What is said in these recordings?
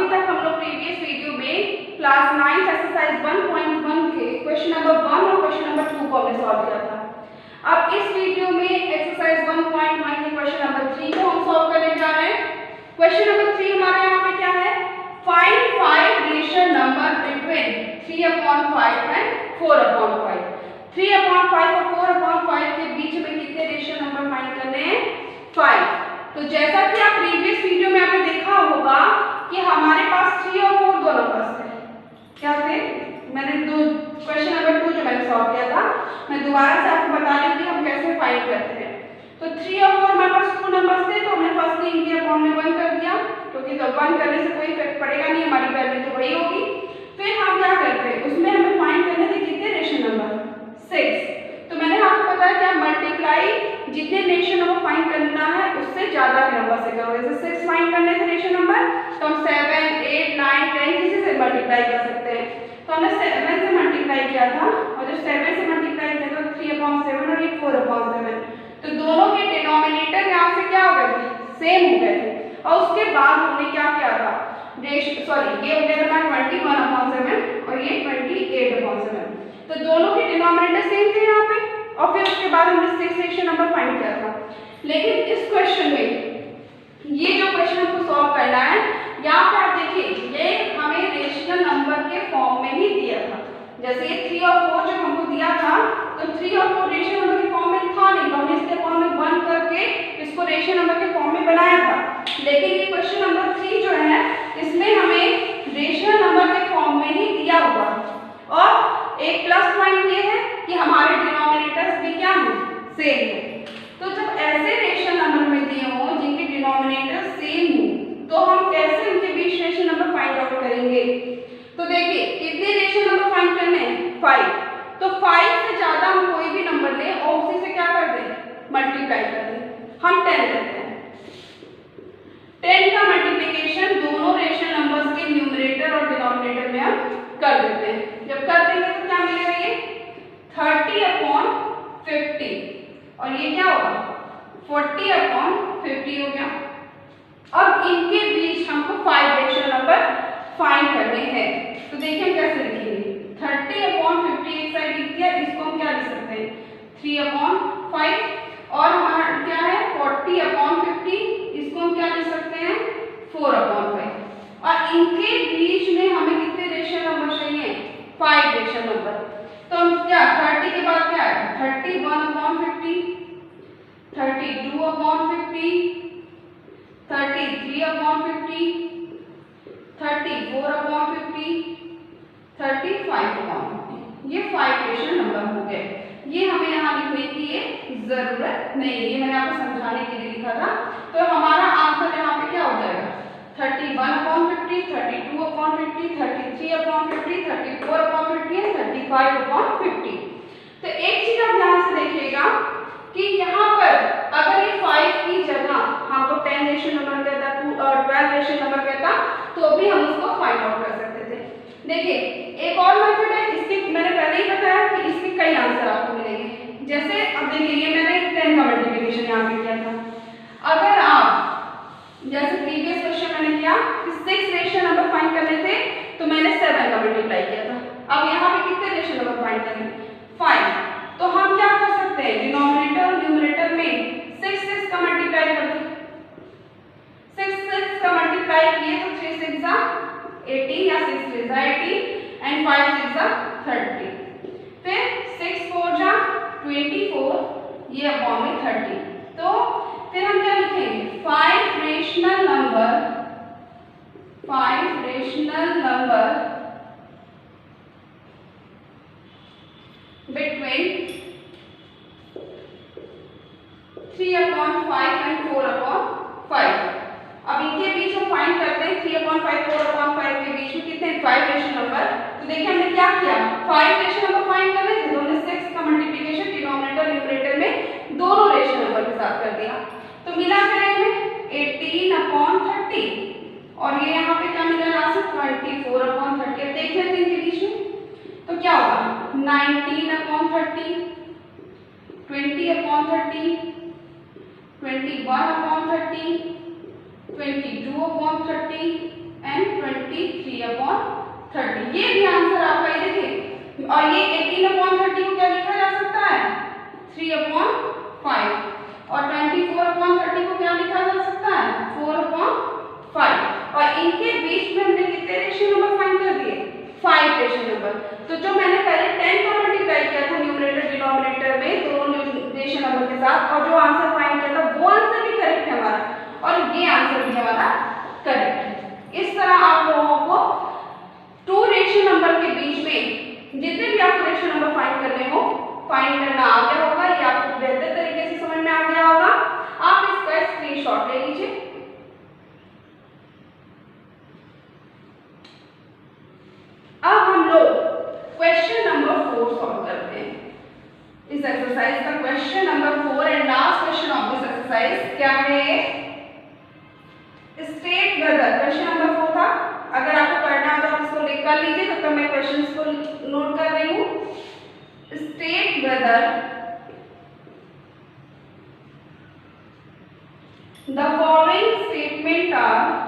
अभी तक हम लोग प्रीवियस वीडियो में क्लास 9 एक्सरसाइज 1.1 के क्वेश्चन नंबर 1 और क्वेश्चन नंबर 2 को हमने सॉल्व किया था। अब इस वीडियो में एक्सरसाइज 1.1 के क्वेश्चन नंबर 3 को हम सॉल्व करने जा रहे हैं। क्वेश्चन नंबर 3 हमारे यहाँ पे क्या है, find 5 rational number between 3/5 and 4/5। 3/5 और 4/5 के बीच में कितने रेशनल नंबर फाइंड करने हैं, 5। तो जैसा कि आप प्रीवियस वीडियो में आपने देखा होगा कि हमारे पास 3 और 4 दो नंबर्स थे। क्या थे, मैंने क्वेश्चन नंबर 2 जो मैंने सॉल्व किया था, मैं दोबारा से आपको बता रही हूँ कि हम कैसे फाइंड करते हैं। तो 3 और 4 हमारे पास 2 नंबर्स थे, तो हमने फर्स्ट थिंग किया, फॉर्म में 1 कर दिया, क्योंकि तो 1 करने से कोई इफेक्ट पड़ेगा नहीं, हमारी वैल्यू तो वही होगी। फिर हम क्या करते हैं, उसमें हमें फाइंड करने थे कितने रेशनल नंबर, 6। तो मैंने आपको बताया कि आप मल्टीप्लाई जितने रेशनल नंबर फाइंड करना है उससे ज्यादा के नंबर से करो। जैसे 6 फाइंड करने थे रेशनल नंबर, तो हम 7, 8, 9, 10 किसी से मल्टीप्लाई कर सकते हैं। तो हमने 7 से मल्टीप्लाई किया था, और जब 7 से मल्टीप्लाई किया तो 3/7 और ये 4/7। तो दोनों के डिनोमिनेटर यहाँ से क्या हो गए थे, सेम हो गए थे। और उसके बाद हमने क्या किया था, ये हो गया था 21/7 और ये 28/7। तो दोनों के डिनोमिनेटर सेम थे यहाँ पे, और फिर उसके बाद हमने 6 रेशनल नंबर फाइंड किया था। लेकिन इस क्वेश्चन में ये जो क्वेश्चन हमको सॉल्व करना है, यहाँ पे आप देखिए ये हमें रेशनल नंबर के फॉर्म में ही दिया था। जैसे ये 3 और 4 जब हमको दिया था, तो 3 और 4 रेशनल नंबर के फॉर्म में था नहीं, तो हमने इसके फॉर्म में 1 करके इसको रेशनल नंबर के फॉर्म में बनाया था। लेकिन ये क्वेश्चन नंबर 3 जो है, इसमें हमें रेशनल नंबर के फॉर्म में ही दिया हुआ। और एक प्लस पॉइंट ये है कि हमारे डिनोमिनेटर्स भी क्या हैं, सेम है। तो जब ऐसे रेशनल नंबर में दिए हों जिनके डिनोमिनेटर सेम हो, तो हम कैसे उनके बीच रेशनल नंबर फाइंड आउट करेंगे। तो देखिए कितने रेशनल नंबर फाइंड करने हैं, 5। तो 5 से ज्यादा हम कोई भी नंबर लें और उसी से क्या कर दें, मल्टीप्लाई कर दें। हम 10 करते हैं, 10 का मल्टीप्लिकेशन दोनों रेशनल नंबर्स के न्यूमरेटर और डिनोमिनेटर में हम कर देते हैं। जब कर देंगे तो क्या मिलेगा, ये 30/50 और ये क्या होगा 40/50 हो गया। अब इनके बीच हमको 5 रेशनल नंबर फाइंड करने हैं। तो देखिए हम कैसे लिखेंगे, 30/50 एक साइड लिख दिया, इसको हम क्या लिख सकते हैं 3/5, और हमारा क्या है 40/50, इसको हम क्या लिख सकते हैं 4/5। और इनके बीच में हमें कितने रेशनल नंबर चाहिए, 5 रेशनल नंबर। तो हम क्या 30 के बाद क्या है 31/50, 32/50, 33/50, 34/50, 35/50। ये 5 रेशनल नंबर हो गए। ये हमें यहाँ लिखने की ये जरूरत नहीं है, ये मैंने आपको समझाने के लिए लिखा था। तो हमारा आंसर यहाँ पे क्या हो जाएगा 31/50, 32/50, 33/50, 34/50 और 35/50। तो एक चीज आप ध्यान से देखिएगा कि यहाँ पर अगर ये 5 की जगह हमको 10 रेशनल नंबर कहता, 12 रेशनल नंबर कहता, तो भी हम उसको फाइंड आउट कर सकते थे। देखिए एक और मेथड है, इसके मैंने पहले ही बताया कि इसके कई आंसर आपको मिलेंगे। जैसे अब देखिए ये मैंने 10 का मल्टीप्लिकेशन यहाँ पे किया था। अगर आप जैसे प्रीवियस क्वेश्चन मैंने किया कि 6 रेशनल नंबर फाइंड करने थे, तो मैंने 7 का मल्टीप्लाई किया था। अब यहाँ पे कितने रेशनल नंबर फाइंड करें, 5। तो हम क्या कर सकते हैं, डिनोमिनेटर और न्यूमरेटर में 6 का मल्टीप्लाई कर दें। 6 का मल्टीप्लाई किए तो 3 6 18 या 6 3 18 एंड 5 6 30। फिर 6 4 24, ये अपॉन में 30। तो फिर हम क्या लिखेंगे 5 रेशनल नंबर बिटवीन 3/5 एंड 4/5। अब इनके बीच हम फाइंड करते हैं 3/5 4/5 के बीच में कितने 5 रेशनल नंबर। तो देखिए हमने क्या किया, 5 रेशनल नंबर फाइंड करने थे, तो हमने 6 का मल्टीप्लिकेशन डिनोमिनेटर न्यूमरेटर में दोनों रेशनल नंबर के साथ कर दिया। तो मिला फिर हमें 18/30, और ये यहाँ पे क्या मिला आंसर 24/30। अब देख लेते हैं इनके बीच में, तो क्या होगा 19/30, 20/30, 21/30, 22/30 एंड 23/30। ये भी आंसर आपका ये देखिए। और ये 18/30 को क्या लिखा जा सकता है 3/5 और 24/30 को क्या लिखा जा सकता है 4/5। और इनके बीच में हमने कितने रेशियो नंबर फाइंड कर दिए 5 रेशियो नंबर। तो जो मैंने पहले 10 का मल्टीप्लाई किया था न्यूमरेटर डिनोमिनेटर में दोनों रेशियो नंबर के साथ और जो आंसर फाइंड किया था वो आंसर भी करेक्ट है हमारा और ये आंसर भी हमारा करेक्ट है। इस तरह आप लोगों को 2 रेशियो नंबर के बीच में जितने भी आपको रेशियो नंबर फाइंड करने हो फाइंड करना आ गया होगा, ये आपको बेहतर तरीके से समझ में आ गया होगा। आप इसका स्क्रीनशॉट ले लीजिए। अब हम लोग क्वेश्चन नंबर 4 सॉल्व करते हैं इस एक्सरसाइज का। Question number 4 and last question of this exercise क्या है स्टेट वेदर। क्वेश्चन नंबर 4 था। अगर आपको करना हो तो आप इसको लिख कर लीजिए, तब तक मैं क्वेश्चंस को नोट कर रही हूँ। State whether the following statement are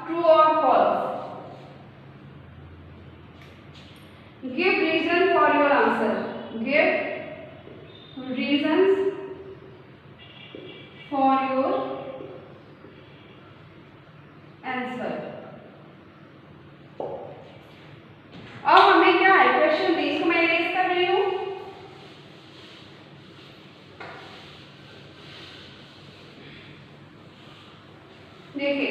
true or false. Give reason for your answer. Give reasons for your answer. अब हमें क्या है क्वेश्चन दी, इसको मैं इरेज कर रही हूँ। देखिए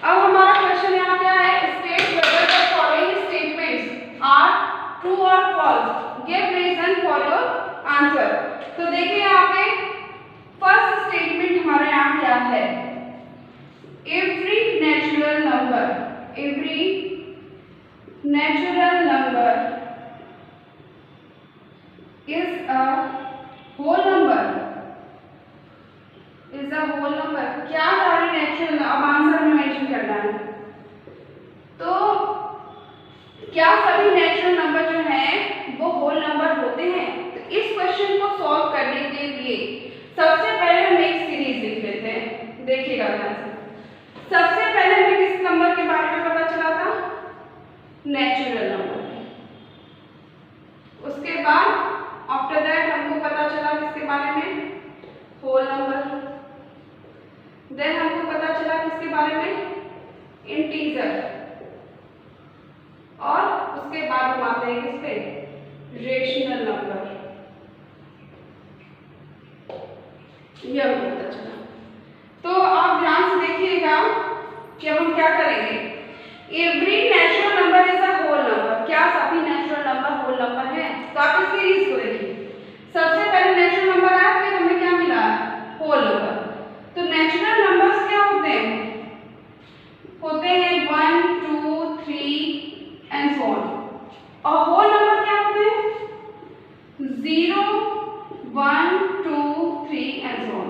अब हमारा क्वेश्चन यहाँ क्या है state whether the following statements are true or false give reason for your answer. तो देखिए यहाँ पे फर्स्ट स्टेटमेंट हमारा यहाँ क्या है every natural number is a whole number क्या सारे नेचुरल अब आंसर में मेंशन करना है। तो क्या सभी नेचुरल नंबर जो हैं वो होल नंबर होते हैं। तो इस क्वेश्चन को सॉल्व करने के लिए सबसे पहले हम एक सीरीज लिख लेते हैं। देखिएगा ध्यान से। सबसे पहले हमें किस नंबर के बारे में पता चला था नेचुरल नंबर। उसके बाद आफ्टर दैट हमको पता चला किसके बारे में होल नंबर। देन हमको पता चला किसके बारे में इंटीजर और उसके बाद हम आते हैं किस पे रेशनल नंबर। यह हमको पता चला। तो आप ध्यान से देखिएगा कि अब हम क्या करेंगे every natural number is a whole number. क्या सभी नेचुरल नंबर होल नंबर हैं। तो आप इस सीरीज को देखिए सबसे पहले नेचुरल नंबर आया फिर हमें क्या मिला होल नंबर। तो नेचुरल नंबर्स क्या होते हैं 1 2 3 एंड सो ऑन। और होल नंबर क्या होते हैं 0 1 2 3 एंड सो ऑन।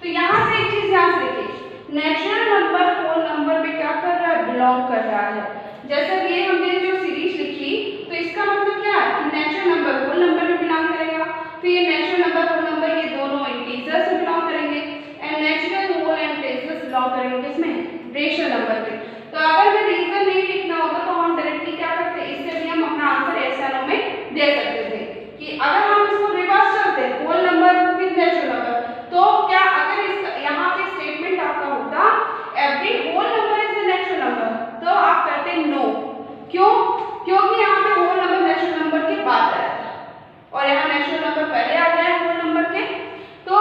तो यहाँ से एक चीज ध्यान से देखिए नेचुरल नंबर होल नंबर में क्या कर रहा है बिलोंग कर रहा है। जैसे ये हमने जो सीरीज लिखी तो इसका मतलब क्या है नेचुरल नंबर होल नंबर में बिलोंग करेगा। तो ये नेचुरल नंबर होल नंबर ये दोनों इंटीजर से बिलोंग करेंगे and natural whole and integer belong करेंगे किसमें रेशनल नंबर पे। तो अगर मैं रीजन नहीं लिखना होता तो हम डायरेक्टली क्या करते इससे भी हम अपना आंसर एसएनओ में दे सकते थे कि अगर हम इसको रिवर्स चलते whole number with natural number तो क्या अगर इसका यहाँ पे स्टेटमेंट आपका होता every whole number is a natural number तो आप कहते नो। क्यों क्योंकि यहाँ पे होल नंबर नेचुरल नंबर के बाद आया था और यहाँ नेचुरल नंबर पहले आ गया है होल नंबर के। तो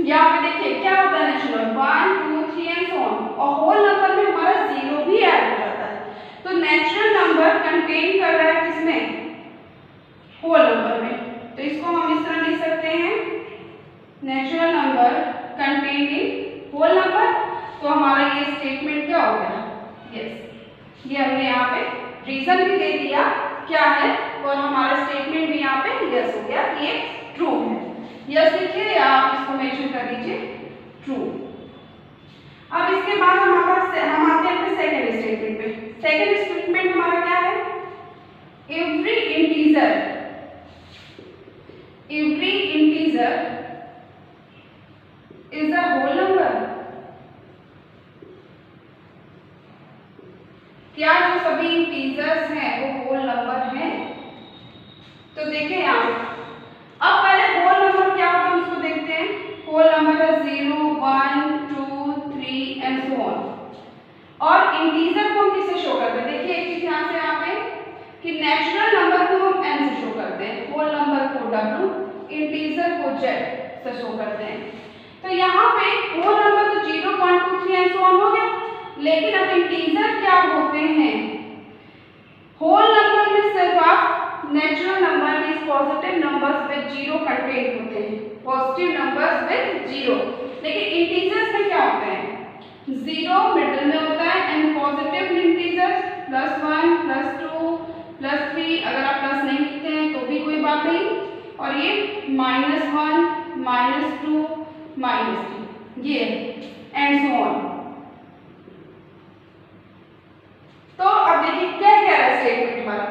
यहाँ पे देखिए क्या होता है नेचुरल 1 2 3 एंड सो ऑन और होल नंबर में हमारा 0 भी ऐड हो जाता है। तो नेचुरल नंबर कंटेन कर रहा है किसमें होल नंबर में। तो इसको हम इस तरह लिख सकते हैं natural number contain in whole number. तो हमारा ये स्टेटमेंट क्या हो गया यस ये हमने यहाँ पे रीजन भी दे दिया क्या है और हमारा स्टेटमेंट भी यहाँ पे यस हो गया ये ट्रू है। यस लिखिए आप इसको मेंशन कर दीजिए। ट्रू। अब इसके बाद हम आते हैं अपने सेकंड स्टेटमेंट पे। सेकंड स्टेटमेंट हमारा क्या है? Every integer is a whole number. क्या जो सभी इंटीजर्स हैं वो होल नंबर हैं? तो देखें यहाँ अब पहले होल नंबर क्या होता है उसको देखते हैं। होल नंबर है 0, 1, 2, 3 एंड सो ऑन। और इंटीजर को हम किससे शो करते हैं? देखिए एक ध्यान से यहाँ पे कि नेचुरल नंबर को हम n से शो करते हैं, होल नंबर को w, इंटीजर को z से शो करते हैं। तो यहाँ पे होल नंबर तो 0, 1, 2, 3 एंड सो ऑन हो गया, लेकिन अब इंटीजर क्या होते हैं? होल नंबर में सिर्फ आप natural number means positive numbers with 0 contain होते हैं, पॉजिटिव नंबर्स विद 0। लेकिन इंटीजर्स में क्या होते हैं? 0 मिडिल में होता है एंड पॉजिटिव इंटीजर्स +1, +2, +3, अगर आप प्लस नहीं लिखते हैं तो भी कोई बात नहीं, और ये -1, -2, -3 ये एंड सो ऑन। तो अब देखिए क्या कह रहा है स्टेटमेंट हमारा,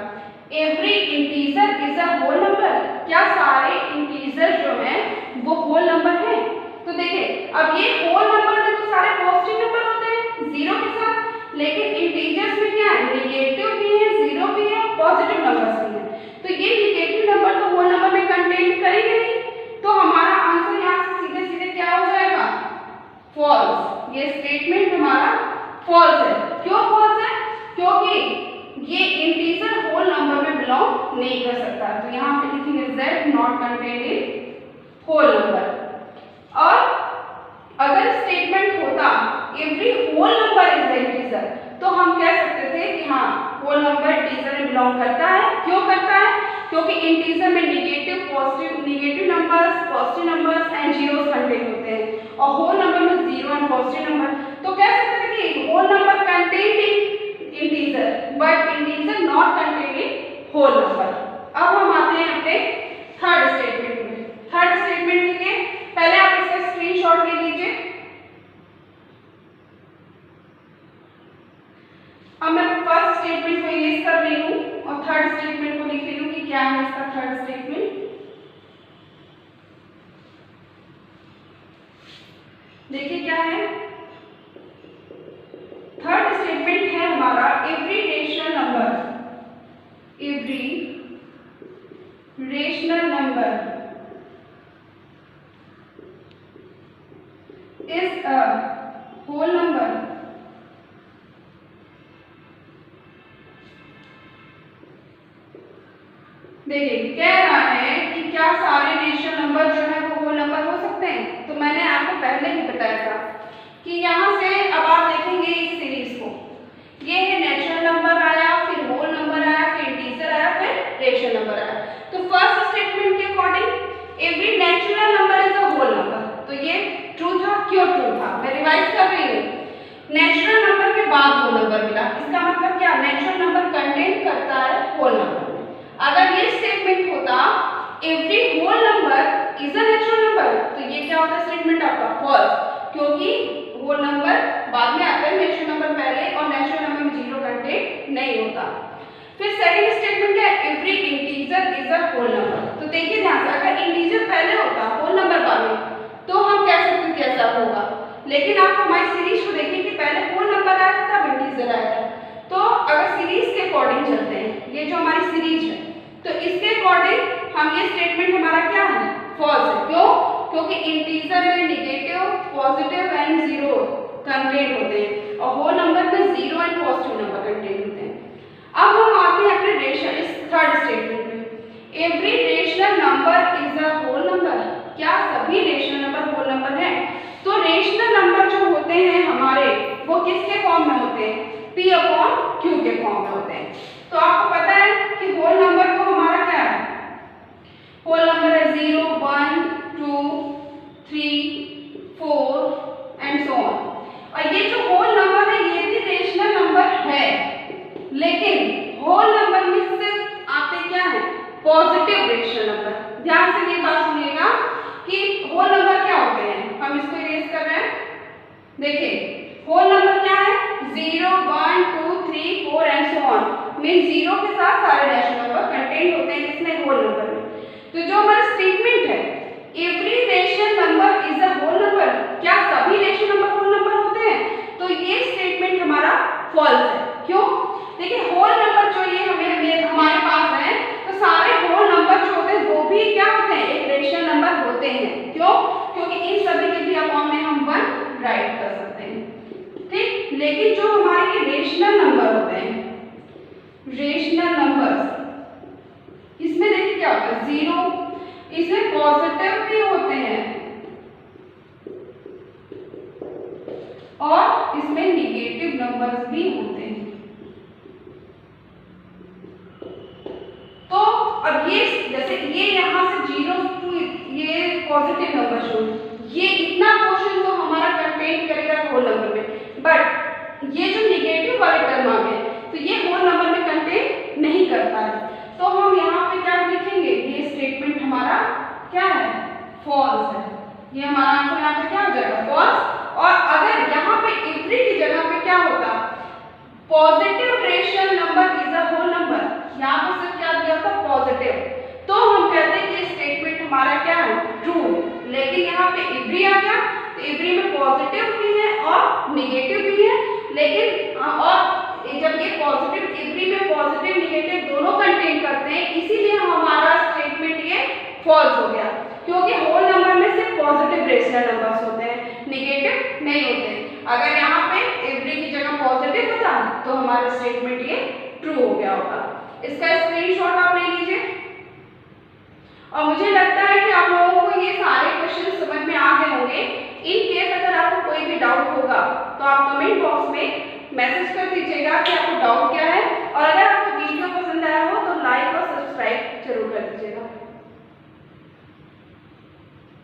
every integer is a whole number. क्या सारे इंटीजर जो हैं वो होल नंबर हैं? तो देखिए अब ये होल नंबर में तो सारे पॉजिटिव नंबर होते हैं 0 के साथ, लेकिन इंटीजर्स में क्या है? नेगेटिव भी है, 0 भी है, पॉजिटिव नंबर्स भी है। तो ये नेगेटिव नंबर तो होल नंबर में कंटेन करेंगे नहीं, तो हमारा आंसर यहाँ से सीधे सीधे क्या हो जाएगा? फॉल्स। ये स्टेटमेंट हमारा फॉल्स है। क्यों फॉल्स है? क्योंकि ये इंटीजर होल नंबर में बिलोंग नहीं कर सकता। तो यहाँ पे लिखेंगे z not contain in whole number. और अगर स्टेटमेंट होता every whole number is integer, तो हम कह सकते थे कि हाँ होल नंबर इंटीजर में बिलोंग करता है। क्यों करता है? क्योंकि इंटीजर में negative numbers, positive numbers and zeros contain होते हैं, और होल नंबर में 0 एंड पॉजिटिव नंबर। तो कह सकते थे कि whole number contain in integer but integer not contain in whole number. अब हम आते हैं अपने थर्ड स्टेटमेंट में। थर्ड स्टेटमेंट के लिए पहले आप इसका स्क्रीनशॉट ले लीजिए। अब मैं फर्स्ट स्टेटमेंट को इरेज कर रही हूँ और थर्ड स्टेटमेंट को लिख रही हूँ कि क्या है इसका थर्ड स्टेटमेंट। देखिए क्या है थर्ड स्टेटमेंट है हमारा, every rational number is a whole number देखिए कह रहा है कि क्या सारे रेशनल नंबर जो है वो होल नंबर हो सकते हैं। तो मैंने आपको पहले ही बताया था कि यहाँ से अब आप देखेंगे इस सीरीज को, ये है नेचुरल नंबर आया, फिर होल नंबर आया, फिर इंटीजर आया, फिर रेशनल नंबर आया। तो फर्स्ट स्टेटमेंट के according every natural number is a whole number, तो ये ट्रू था। क्यों ट्रू था? मैं रिवाइज कर रही हूँ। नेचुरल नंबर के बाद होल नंबर मिला, इसका मतलब क्या? नेचुरल नंबर कंटेन करता है होल नंबर। अगर ये स्टेटमेंट होता every whole number is a natural number, तो ये क्या होता है स्टेटमेंट आपका? फॉल्स, क्योंकि होल नंबर बाद में आता है, नेचुरल नंबर पहले, और नेचुरल नंबर में 0 कंटेन नहीं होता। फिर सेकंड स्टेटमेंट क्या है? Every integer is a whole number. तो देखिए ध्यान से, अगर इंटीजर पहले होता होल नंबर बाद में, तो हम कह सकते कैसा होगा। लेकिन आप हमारी सीरीज को देखिए कि पहले होल नंबर आया था तब इंटीजर आया था। तो अगर सीरीज के अकॉर्डिंग चलते हैं, ये जो हमारी सीरीज है, तो इसके अकॉर्डिंग हम ये स्टेटमेंट हमारा क्या है? फॉल्स है। क्यों? क्योंकि इंटीजर में नेगेटिव, पॉजिटिव एंड 0 कंटेन होते हैं, और होल नंबर में 0 एंड पॉजिटिव नंबर कंटेन होते हैं। अब हम आते हैं अपने रेशनल इस थर्ड स्टेटमेंट में, every rational number is a whole number. क्या सभी रेशनल नंबर होल नंबर हैं? तो रेशनल नंबर जो होते हैं हमारे वो किसके फॉर्म में होते हैं? P/Q के फॉर्म में होते हैं। तो आपको पता है कि होल नंबर को हमारा क्या है? होल नंबर है 0, 1, 2, 3, 4 एंड सो ऑन। और ये जो होल नंबर है ये भी रेशनल नंबर है, लेकिन होल नंबर में सिर्फ आते क्या है? Positive rational number. ध्यान से ये बात सुनिएगा कि होल नंबर क्या होते हैं। हम इसको इरेज कर रहे हैं। देखिए होल नंबर क्या है, 0, 1, 2, 3, 4 एंड सो ऑन, मीन 0 के साथ सारे रैशनल नंबर कंटेंट होते हैं किसमें, होल नंबर में। तो जो हमारा स्टेटमेंट है every rational number is a whole number, क्या सभी रेशनल नंबर होल नंबर होते हैं, तो ये स्टेटमेंट हमारा फॉल्स है। क्यों, देखिए होल नंबर जो ये हमारे पास है, तो सारे होल नंबर जो होते हैं वो भी क्या होते हैं, एक रेशनल नंबर होते हैं। क्यों, क्योंकि इन सभी के भी अपॉन में हम 1 राइट कर सकते हैं, ठीक। लेकिन जो हमारे ये रेशनल नंबर होते हैं, रेशनल नंबर्स, इसमें देखिए क्या होता है, 0, इसमें पॉजिटिव भी होते हैं और इसमें निगेटिव नंबर्स भी होते हैं। तो अब ये जैसे ये यहाँ से 0 टू ये पॉजिटिव नंबर शो, ये इतना पोर्शन तो हमारा कंटेंट करेगा होल नंबर में, बट ये जो निगेटिव वाले टर्म आ गए तो ये होल नंबर में कंटेंट नहीं करता है। तो हम यहाँ पे क्या लिखेंगे, ये स्टेटमेंट हमारा क्या है, फॉल्स है। ये हमारा आंसर यहाँ पे क्या हो जाएगा, फॉल्स। और अगर यहाँ पे एवरी की जगह पे क्या होता, positive rational number is a whole number, यहाँ पे सिर्फ क्या दिया होता, पॉजिटिव, तो हम कहते हैं कि स्टेटमेंट हमारा क्या है, ट्रू। लेकिन यहाँ पे एवरी आ गया तो एवरी में पॉजिटिव भी है और निगेटिव भी है, लेकिन और जब ये पॉजिटिव एवरी में पॉजिटिव निगेटिव दोनों कंटेन करते हैं, इसीलिए हमारा स्टेटमेंट ये फॉल्स हो गया, क्योंकि होल नंबर में सिर्फ पॉजिटिव रेशनल नंबर्स होते हैं, निगेटिव नहीं होते। अगर यहाँ पे एवरी की जगह पॉजिटिव होता तो हमारा स्टेटमेंट ये ट्रू हो गया होता। इसका स्क्रीनशॉट आप ले लीजिए। और मुझे लगता है कि आप लोगों को ये सारे क्वेश्चन समझ में आ गए होंगे। इन केस अगर आपको कोई भी डाउट होगा तो आप कमेंट बॉक्स में